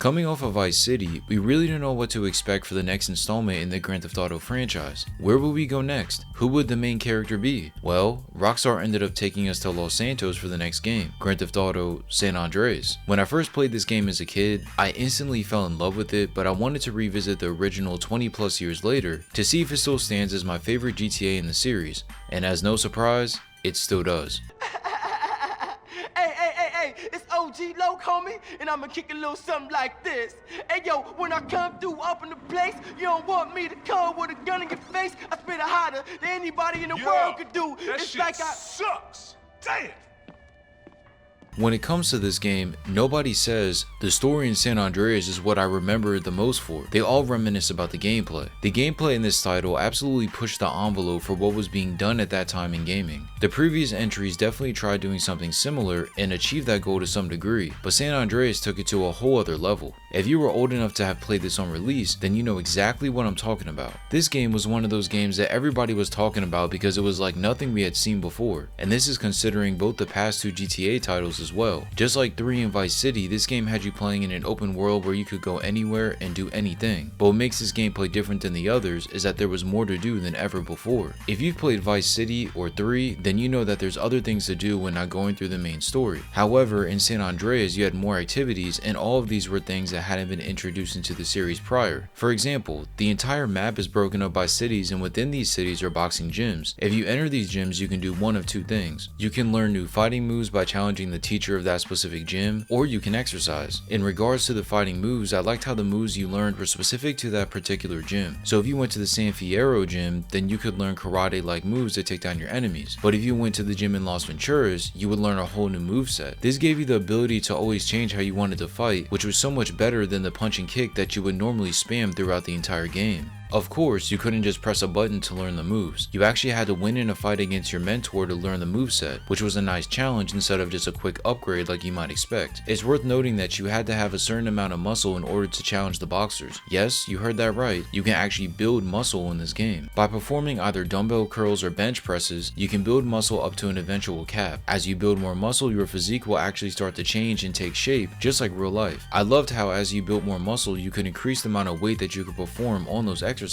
Coming off of Vice City, we really don't know what to expect for the next installment in the Grand Theft Auto franchise. Where will we go next? Who would the main character be? Well, Rockstar ended up taking us to Los Santos for the next game, Grand Theft Auto San Andreas. When I first played this game as a kid, I instantly fell in love with it, but I wanted to revisit the original 20 plus years later to see if it still stands as my favorite GTA in the series, and as no surprise, it still does. It's OG Loc, homie, and I'ma kick a little something like this. Hey yo, when I come through up in the place, you don't want me to come with a gun in your face. I spit it hotter than anybody in the world could do. That it's shit like sucks. Damn. When it comes to this game, nobody says the story in San Andreas is what I remember it the most for. They all reminisce about the gameplay. The gameplay in this title absolutely pushed the envelope for what was being done at that time in gaming. The previous entries definitely tried doing something similar and achieved that goal to some degree, but San Andreas took it to a whole other level. If you were old enough to have played this on release, then you know exactly what I'm talking about. This game was one of those games that everybody was talking about because it was like nothing we had seen before, and this is considering both the past two GTA titles as well. Just like 3 and Vice City, this game had you playing in an open world where you could go anywhere and do anything. But what makes this gameplay different than the others is that there was more to do than ever before. If you've played Vice City or 3, then you know that there's other things to do when not going through the main story. However, in San Andreas you had more activities, and all of these were things that hadn't been introduced into the series prior. For example, the entire map is broken up by cities, and within these cities are boxing gyms. If you enter these gyms, you can do one of two things. You can learn new fighting moves by challenging the teacher of that specific gym, or you can exercise. In regards to the fighting moves, I liked how the moves you learned were specific to that particular gym. So if you went to the San Fierro gym, then you could learn karate like moves to take down your enemies. But if you went to the gym in Las Venturas, you would learn a whole new moveset. This gave you the ability to always change how you wanted to fight, which was so much better than the punch and kick that you would normally spam throughout the entire game. Of course, you couldn't just press a button to learn the moves. You actually had to win in a fight against your mentor to learn the moveset, which was a nice challenge instead of just a quick upgrade like you might expect. It's worth noting that you had to have a certain amount of muscle in order to challenge the boxers. Yes, you heard that right. You can actually build muscle in this game. By performing either dumbbell curls or bench presses, you can build muscle up to an eventual cap. As you build more muscle, your physique will actually start to change and take shape, just like real life. I loved how as you built more muscle, you could increase the amount of weight that you could perform on those exercises.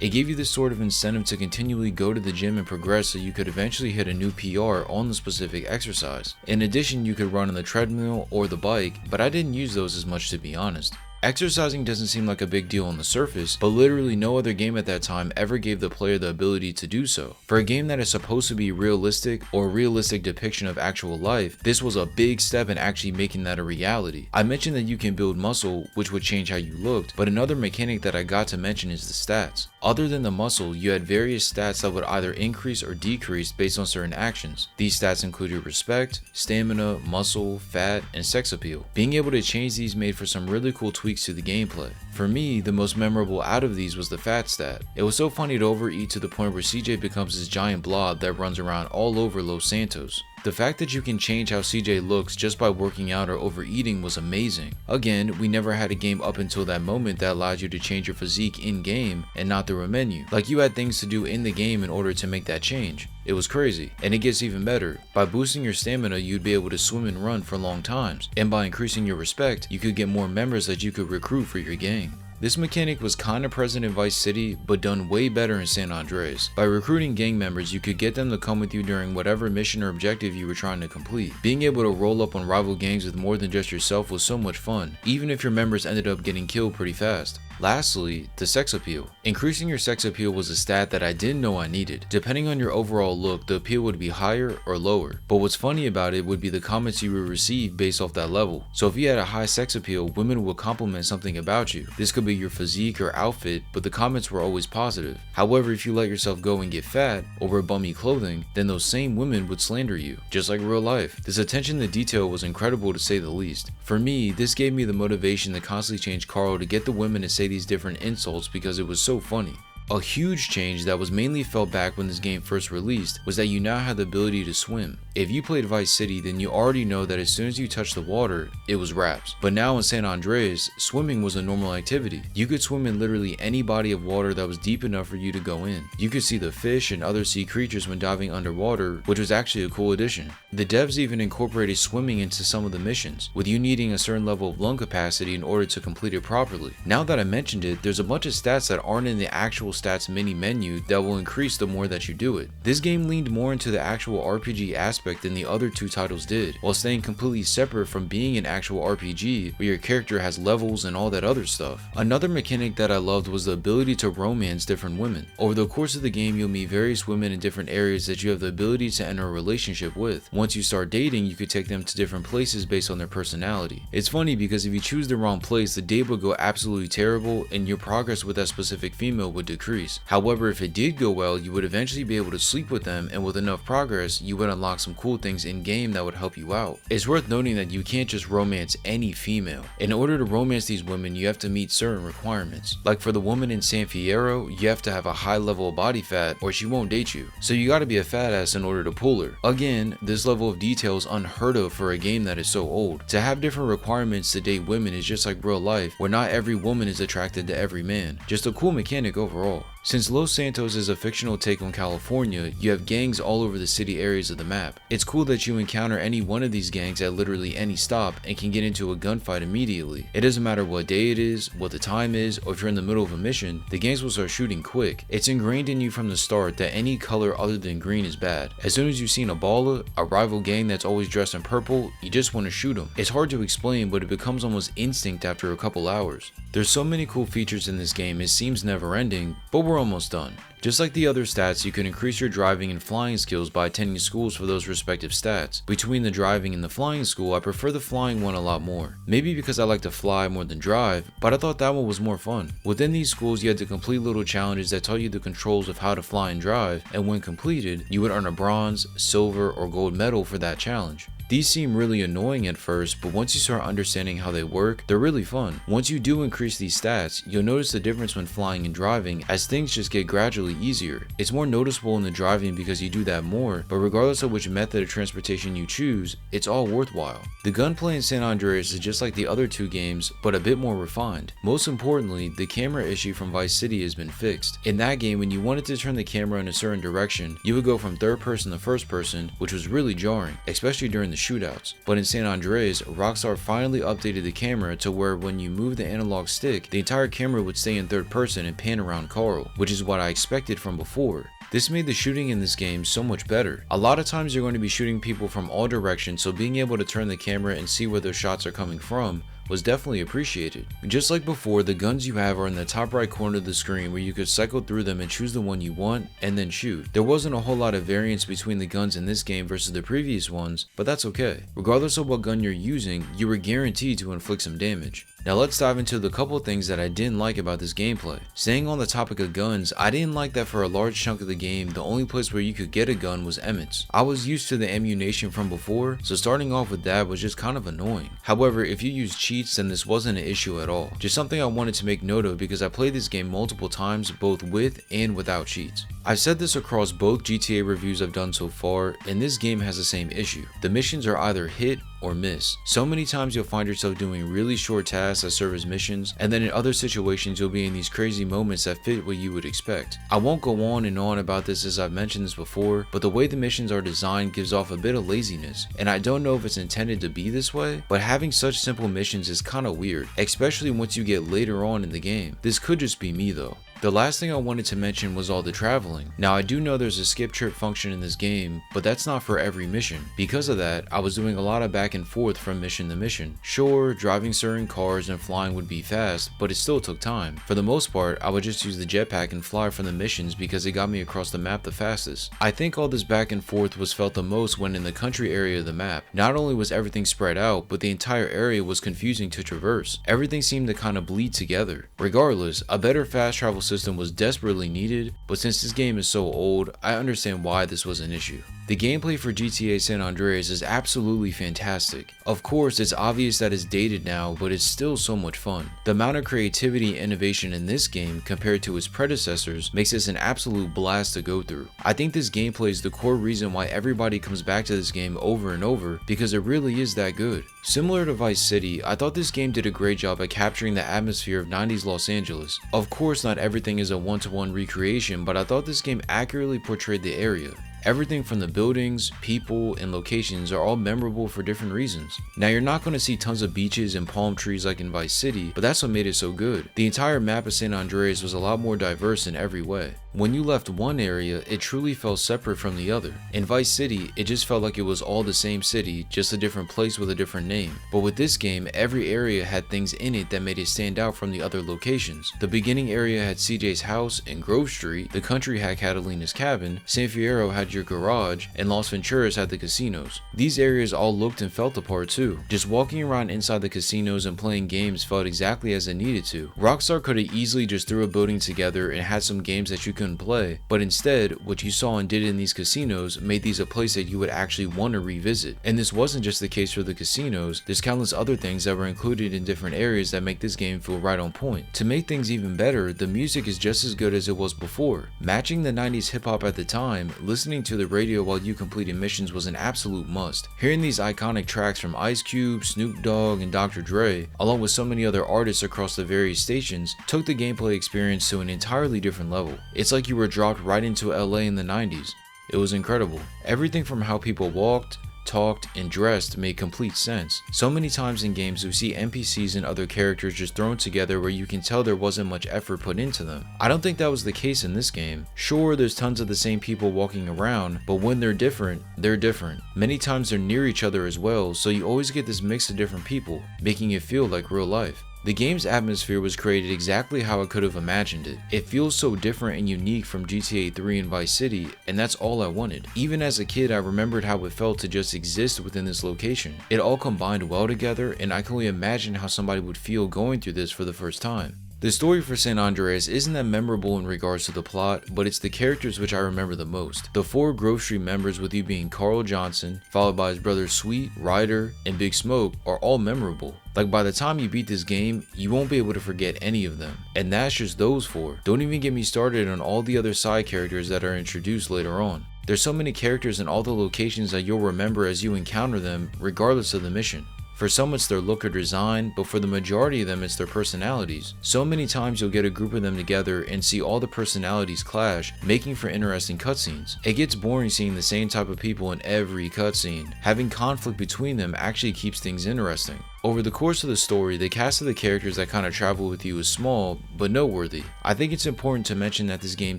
It gave you this sort of incentive to continually go to the gym and progress so you could eventually hit a new PR on the specific exercise. In addition, you could run on the treadmill or the bike, but I didn't use those as much, to be honest. Exercising doesn't seem like a big deal on the surface, but literally no other game at that time ever gave the player the ability to do so. For a game that is supposed to be realistic or a realistic depiction of actual life, this was a big step in actually making that a reality. I mentioned that you can build muscle, which would change how you looked, but another mechanic that I got to mention is the stats. Other than the muscle, you had various stats that would either increase or decrease based on certain actions. These stats included respect, stamina, muscle, fat, and sex appeal. Being able to change these made for some really cool tweaks to the gameplay. For me, the most memorable out of these was the fat stat. It was so funny to overeat to the point where CJ becomes this giant blob that runs around all over Los Santos. The fact that you can change how CJ looks just by working out or overeating was amazing. Again, we never had a game up until that moment that allowed you to change your physique in-game and not through a menu. Like you had things to do in the game in order to make that change. It was crazy, and it gets even better. By boosting your stamina, you'd be able to swim and run for long times, and by increasing your respect, you could get more members that you could recruit for your gang. This mechanic was kinda present in Vice City, but done way better in San Andreas. By recruiting gang members, you could get them to come with you during whatever mission or objective you were trying to complete. Being able to roll up on rival gangs with more than just yourself was so much fun, even if your members ended up getting killed pretty fast. Lastly, the sex appeal. Increasing your sex appeal was a stat that I didn't know I needed. Depending on your overall look, the appeal would be higher or lower. But what's funny about it would be the comments you would receive based off that level. So if you had a high sex appeal, women would compliment something about you. This could be your physique or outfit, but the comments were always positive. However, if you let yourself go and get fat or wear bummy clothing, then those same women would slander you, just like real life. This attention to detail was incredible to say the least. For me, this gave me the motivation to constantly change Carl to get the women to say these different insults because it was so funny. A huge change that was mainly felt back when this game first released was that you now had the ability to swim. If you played Vice City, then you already know that as soon as you touched the water, it was wraps. But now in San Andreas, swimming was a normal activity. You could swim in literally any body of water that was deep enough for you to go in. You could see the fish and other sea creatures when diving underwater, which was actually a cool addition. The devs even incorporated swimming into some of the missions, with you needing a certain level of lung capacity in order to complete it properly. Now that I mentioned it, there's a bunch of stats that aren't in the actual stats mini menu that will increase the more that you do it. This game leaned more into the actual RPG aspect than the other two titles did, while staying completely separate from being an actual RPG where your character has levels and all that other stuff. Another mechanic that I loved was the ability to romance different women. Over the course of the game, you'll meet various women in different areas that you have the ability to enter a relationship with. Once you start dating, you could take them to different places based on their personality. It's funny because if you choose the wrong place, the date would go absolutely terrible and your progress with that specific female would decrease. However, if it did go well, you would eventually be able to sleep with them, and with enough progress, you would unlock some cool things in game that would help you out. It's worth noting that you can't just romance any female. In order to romance these women, you have to meet certain requirements. Like for the woman in San Fierro, you have to have a high level of body fat or she won't date you. So you gotta be a fat ass in order to pull her. Again, this level of detail is unheard of for a game that is so old. To have different requirements to date women is just like real life, where not every woman is attracted to every man. Just a cool mechanic overall. Since Los Santos is a fictional take on California, you have gangs all over the city areas of the map. It's cool that you encounter any one of these gangs at literally any stop and can get into a gunfight immediately. It doesn't matter what day it is, what the time is, or if you're in the middle of a mission, the gangs will start shooting quick. It's ingrained in you from the start that any color other than green is bad. As soon as you've seen a baller, a rival gang that's always dressed in purple, you just want to shoot them. It's hard to explain, but it becomes almost instinct after a couple hours. There's so many cool features in this game, it seems never ending, but we're almost done. Just like the other stats, you can increase your driving and flying skills by attending schools for those respective stats. Between the driving and the flying school, I prefer the flying one a lot more. Maybe because I like to fly more than drive, but I thought that one was more fun. Within these schools, you had to complete little challenges that tell you the controls of how to fly and drive, and when completed, you would earn a bronze, silver, or gold medal for that challenge. These seem really annoying at first, but once you start understanding how they work, they're really fun. Once you do increase these stats, you'll notice the difference when flying and driving, as things just get gradually easier. It's more noticeable in the driving because you do that more, but regardless of which method of transportation you choose, it's all worthwhile. The gunplay in San Andreas is just like the other two games, but a bit more refined. Most importantly, the camera issue from Vice City has been fixed. In that game, when you wanted to turn the camera in a certain direction, you would go from third person to first person, which was really jarring, especially during the shootouts. But in San Andreas, Rockstar finally updated the camera to where when you move the analog stick, the entire camera would stay in third person and pan around Carl, which is what I expected from before. This made the shooting in this game so much better. A lot of times you're going to be shooting people from all directions, so being able to turn the camera and see where those shots are coming from was definitely appreciated. Just like before, the guns you have are in the top right corner of the screen where you could cycle through them and choose the one you want and then shoot. There wasn't a whole lot of variance between the guns in this game versus the previous ones, but that's okay. Regardless of what gun you're using, you were guaranteed to inflict some damage. Now let's dive into the couple of things that I didn't like about this gameplay. Staying on the topic of guns, I didn't like that for a large chunk of the game, the only place where you could get a gun was Emmett's. I was used to the ammunition from before, so starting off with that was just kind of annoying. However, if you use cheats, then this wasn't an issue at all. Just something I wanted to make note of because I played this game multiple times, both with and without cheats. I've said this across both GTA reviews I've done so far, and this game has the same issue. The missions are either hit or miss. So many times you'll find yourself doing really short tasks that serve as missions, and then in other situations you'll be in these crazy moments that fit what you would expect. I won't go on and on about this as I've mentioned this before, but the way the missions are designed gives off a bit of laziness, and I don't know if it's intended to be this way, but having such simple missions is kinda weird, especially once you get later on in the game. This could just be me though. The last thing I wanted to mention was all the traveling. Now I do know there's a skip trip function in this game, but that's not for every mission. Because of that, I was doing a lot of back and forth from mission to mission. Sure, driving certain cars and flying would be fast, but it still took time. For the most part, I would just use the jetpack and fly from the missions because it got me across the map the fastest. I think all this back and forth was felt the most when in the country area of the map. Not only was everything spread out, but the entire area was confusing to traverse. Everything seemed to kind of bleed together. Regardless, a better fast travel system was desperately needed, but since this game is so old, I understand why this was an issue. The gameplay for GTA San Andreas is absolutely fantastic. Of course, it's obvious that it's dated now, but it's still so much fun. The amount of creativity and innovation in this game compared to its predecessors makes this an absolute blast to go through. I think this gameplay is the core reason why everybody comes back to this game over and over, because it really is that good. Similar to Vice City, I thought this game did a great job at capturing the atmosphere of 90s Los Angeles. Of course, not everything is a one-to-one recreation, but I thought this game accurately portrayed the area. Everything from the buildings, people, and locations are all memorable for different reasons. Now, you're not going to see tons of beaches and palm trees like in Vice City, but that's what made it so good. The entire map of San Andreas was a lot more diverse in every way. When you left one area, it truly felt separate from the other. In Vice City, it just felt like it was all the same city, just a different place with a different name. But with this game, every area had things in it that made it stand out from the other locations. The beginning area had CJ's house and Grove Street, the country had Catalina's cabin, San Fierro had your garage, and Las Venturas had the casinos. These areas all looked and felt the part too. Just walking around inside the casinos and playing games felt exactly as it needed to. Rockstar could have easily just threw a building together and had some games that you couldn't play, but instead, what you saw and did in these casinos made these a place that you would actually want to revisit. And this wasn't just the case for the casinos, there's countless other things that were included in different areas that make this game feel right on point. To make things even better, the music is just as good as it was before. Matching the 90s hip hop at the time, listening to the radio while you completed missions was an absolute must. Hearing these iconic tracks from Ice Cube, Snoop Dogg, and Dr. Dre, along with so many other artists across the various stations, took the gameplay experience to an entirely different level. It's like you were dropped right into LA in the 90s. It was incredible. Everything from how people walked, talked, and dressed made complete sense. So many times in games we see NPCs and other characters just thrown together where you can tell there wasn't much effort put into them. I don't think that was the case in this game. Sure, there's tons of the same people walking around, but when they're different, they're different. Many times they're near each other as well, so you always get this mix of different people, making it feel like real life. The game's atmosphere was created exactly how I could have imagined it. It feels so different and unique from GTA 3 and Vice City, and that's all I wanted. Even as a kid, I remembered how it felt to just exist within this location. It all combined well together, and I can only imagine how somebody would feel going through this for the first time. The story for San Andreas isn't that memorable in regards to the plot, but it's the characters which I remember the most. The 4 Grove Street members, with you being Carl Johnson, followed by his brothers Sweet, Ryder, and Big Smoke, are all memorable. Like, by the time you beat this game, you won't be able to forget any of them. And that's just those 4. Don't even get me started on all the other side characters that are introduced later on. There's so many characters in all the locations that you'll remember as you encounter them, regardless of the mission. For some it's their look or design, but for the majority of them it's their personalities. So many times you'll get a group of them together and see all the personalities clash, making for interesting cutscenes. It gets boring seeing the same type of people in every cutscene. Having conflict between them actually keeps things interesting. Over the course of the story, the cast of the characters that kind of travel with you is small, but noteworthy. I think it's important to mention that this game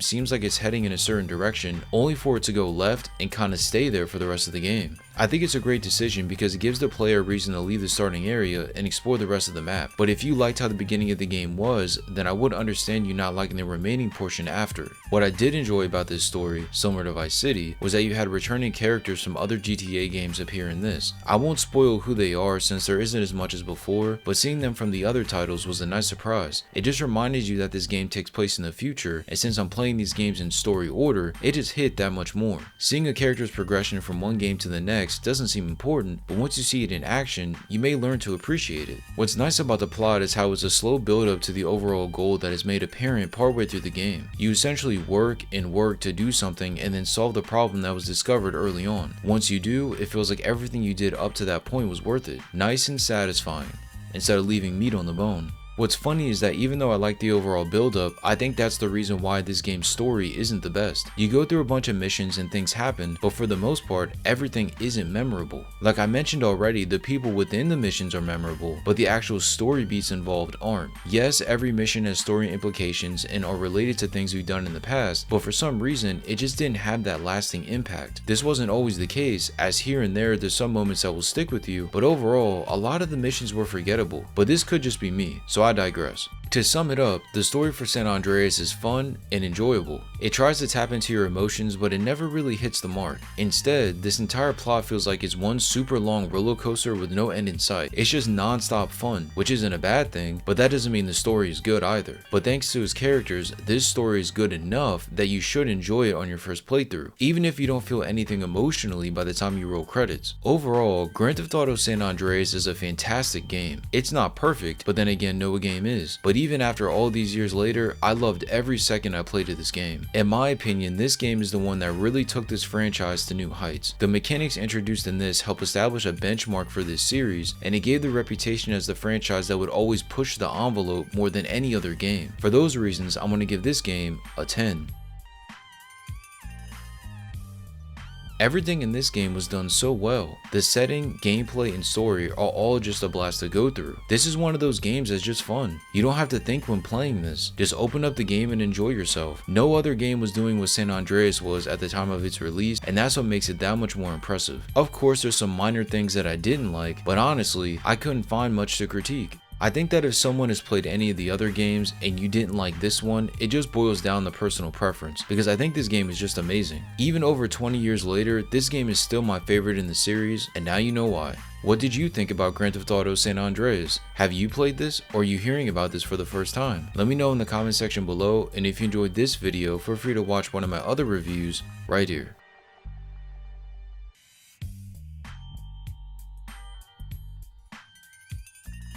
seems like it's heading in a certain direction, only for it to go left and kind of stay there for the rest of the game. I think it's a great decision because it gives the player a reason to leave the starting area and explore the rest of the map. But if you liked how the beginning of the game was, then I would understand you not liking the remaining portion after. What I did enjoy about this story, similar to Vice City, was that you had returning characters from other GTA games appear in this. I won't spoil who they are since there isn't as much as before, but seeing them from the other titles was a nice surprise. It just reminded you that this game takes place in the future, and since I'm playing these games in story order, it just hit that much more. Seeing a character's progression from one game to the next doesn't seem important, but once you see it in action, you may learn to appreciate it. What's nice about the plot is how it's a slow build up to the overall goal that is made apparent partway through the game. You essentially work and work to do something and then solve the problem that was discovered early on. Once you do, it feels like everything you did up to that point was worth it. Nice and satisfying, instead of leaving meat on the bone. What's funny is that even though I like the overall build up, I think that's the reason why this game's story isn't the best. You go through a bunch of missions and things happen, but for the most part, everything isn't memorable. Like I mentioned already, the people within the missions are memorable, but the actual story beats involved aren't. Yes, every mission has story implications and are related to things we've done in the past, but for some reason, it just didn't have that lasting impact. This wasn't always the case, as here and there there's some moments that will stick with you, but overall, a lot of the missions were forgettable. But this could just be me, so I digress. To sum it up, the story for San Andreas is fun and enjoyable. It tries to tap into your emotions, but it never really hits the mark. Instead, this entire plot feels like it's one super long roller coaster with no end in sight. It's just non-stop fun, which isn't a bad thing, but that doesn't mean the story is good either. But thanks to its characters, this story is good enough that you should enjoy it on your first playthrough, even if you don't feel anything emotionally by the time you roll credits. Overall, Grand Theft Auto San Andreas is a fantastic game. It's not perfect, but then again, no game is. But even after all these years later, I loved every second I played of this game. In my opinion, this game is the one that really took this franchise to new heights. The mechanics introduced in this helped establish a benchmark for this series, and it gave the reputation as the franchise that would always push the envelope more than any other game. For those reasons, I'm going to give this game a 10. Everything in this game was done so well. The setting, gameplay, and story are all just a blast to go through. This is one of those games that's just fun. You don't have to think when playing this. Just open up the game and enjoy yourself. No other game was doing what San Andreas was at the time of its release, and that's what makes it that much more impressive. Of course, there's some minor things that I didn't like, but honestly, I couldn't find much to critique. I think that if someone has played any of the other games and you didn't like this one, it just boils down to personal preference, because I think this game is just amazing. Even over 20 years later, this game is still my favorite in the series, and now you know why. What did you think about Grand Theft Auto San Andreas? Have you played this, or are you hearing about this for the first time? Let me know in the comment section below, and if you enjoyed this video, feel free to watch one of my other reviews right here.